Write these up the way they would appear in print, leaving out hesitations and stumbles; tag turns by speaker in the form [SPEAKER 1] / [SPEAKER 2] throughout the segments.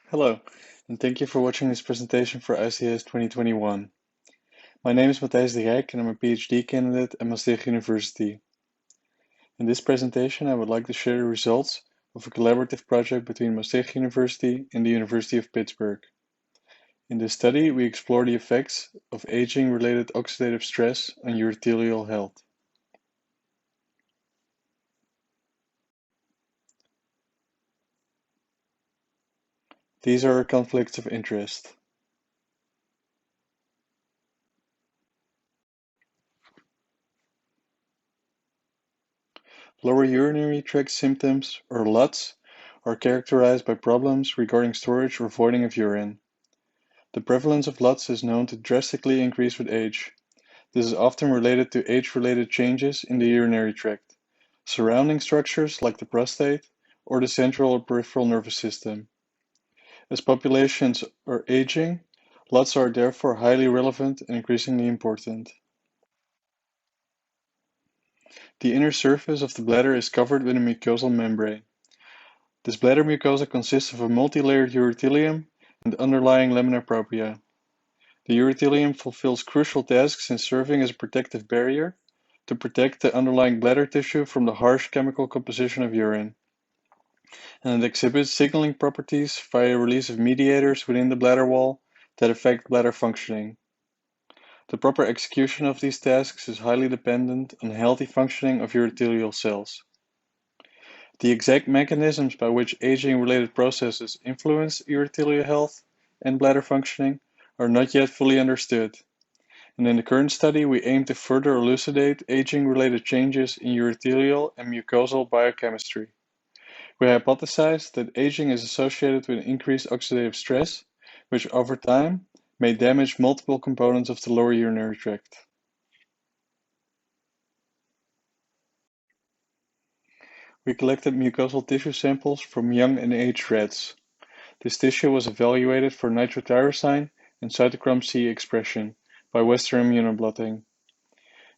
[SPEAKER 1] Hello, and thank you for watching this presentation for ICS 2021. My name is Rijk and I'm a PhD candidate at Maastricht University. In this presentation, I would like to share the results of a collaborative project between Maastricht University and the University of Pittsburgh. In this study, we explore the effects of aging-related oxidative stress on urothelial health. These are our conflicts of interest. Lower urinary tract symptoms, or LUTS, are characterized by problems regarding storage or voiding of urine. The prevalence of LUTS is known to drastically increase with age. This is often related to age-related changes in the urinary tract, surrounding structures like the prostate, or the central or peripheral nervous system. As populations are aging, LUTS are therefore highly relevant and increasingly important. The inner surface of the bladder is covered with a mucosal membrane. This bladder mucosa consists of a multi-layered urothelium and underlying lamina propria. The urothelium fulfills crucial tasks in serving as a protective barrier to protect the underlying bladder tissue from the harsh chemical composition of urine, and it exhibits signaling properties via release of mediators within the bladder wall that affect bladder functioning. The proper execution of these tasks is highly dependent on healthy functioning of urothelial cells. The exact mechanisms by which aging-related processes influence urothelial health and bladder functioning are not yet fully understood, and in the current study we aim to further elucidate aging-related changes in urothelial and mucosal biochemistry. We hypothesize that aging is associated with increased oxidative stress, which over time may damage multiple components of the lower urinary tract. We collected mucosal tissue samples from young and aged rats. This tissue was evaluated for nitrotyrosine and cytochrome C expression by Western immunoblotting.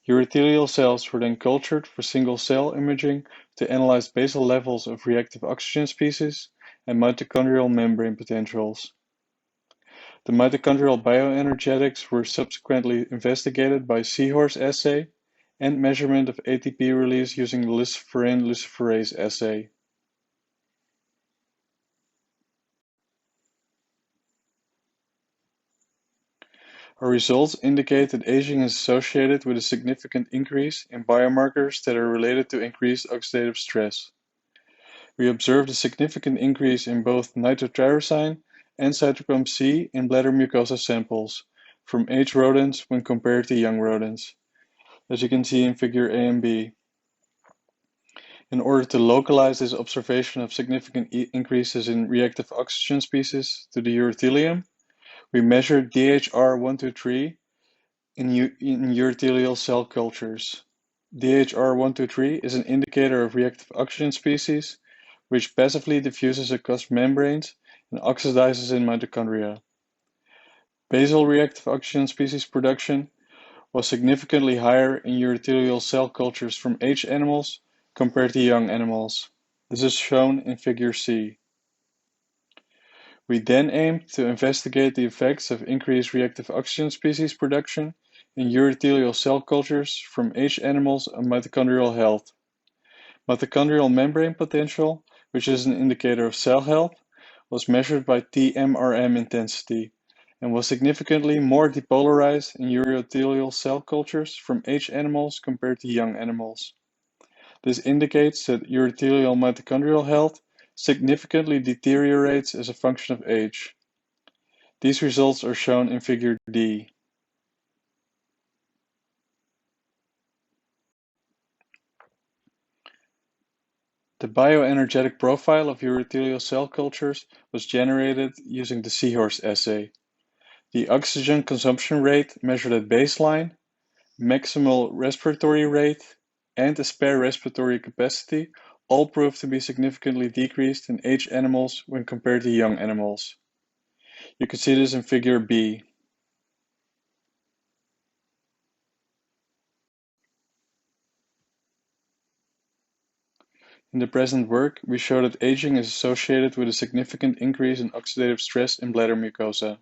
[SPEAKER 1] Urothelial cells were then cultured for single-cell imaging to analyze basal levels of reactive oxygen species and mitochondrial membrane potentials. The mitochondrial bioenergetics were subsequently investigated by seahorse assay and measurement of ATP release using the luciferin luciferase assay. Our results indicate that aging is associated with a significant increase in biomarkers that are related to increased oxidative stress. We observed a significant increase in both nitrotyrosine and cytochrome C in bladder mucosa samples from aged rodents when compared to young rodents, as you can see in figure A and B. In order to localize this observation of significant increases in reactive oxygen species to the urothelium, we measured DHR123 in urothelial cell cultures. DHR123 is an indicator of reactive oxygen species, which passively diffuses across membranes and oxidizes in mitochondria. Basal reactive oxygen species production was significantly higher in urothelial cell cultures from aged animals compared to young animals. This is shown in figure C. We then aimed to investigate the effects of increased reactive oxygen species production in urothelial cell cultures from aged animals on mitochondrial health. Mitochondrial membrane potential, which is an indicator of cell health, was measured by TMRM intensity and was significantly more depolarized in urothelial cell cultures from aged animals compared to young animals. This indicates that urothelial mitochondrial health significantly deteriorates as a function of age. These results are shown in figure D. The bioenergetic profile of urothelial cell cultures was generated using the seahorse assay. The oxygen consumption rate measured at baseline, maximal respiratory rate, and the spare respiratory capacity all proved to be significantly decreased in aged animals when compared to young animals. You can see this in figure B. In the present work, we show that aging is associated with a significant increase in oxidative stress in bladder mucosa,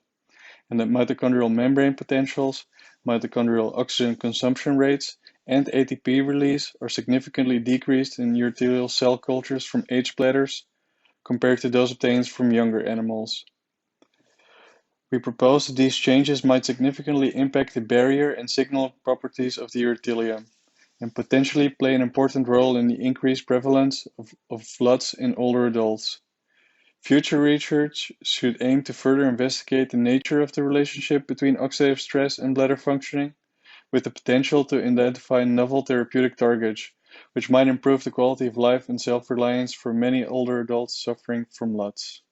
[SPEAKER 1] and that mitochondrial membrane potentials, mitochondrial oxygen consumption rates, and ATP release are significantly decreased in urothelial cell cultures from aged bladders compared to those obtained from younger animals. We propose that these changes might significantly impact the barrier and signal properties of the urothelium, and potentially play an important role in the increased prevalence of LUTS in older adults. Future research should aim to further investigate the nature of the relationship between oxidative stress and bladder functioning, with the potential to identify novel therapeutic targets, which might improve the quality of life and self-reliance for many older adults suffering from LUTS.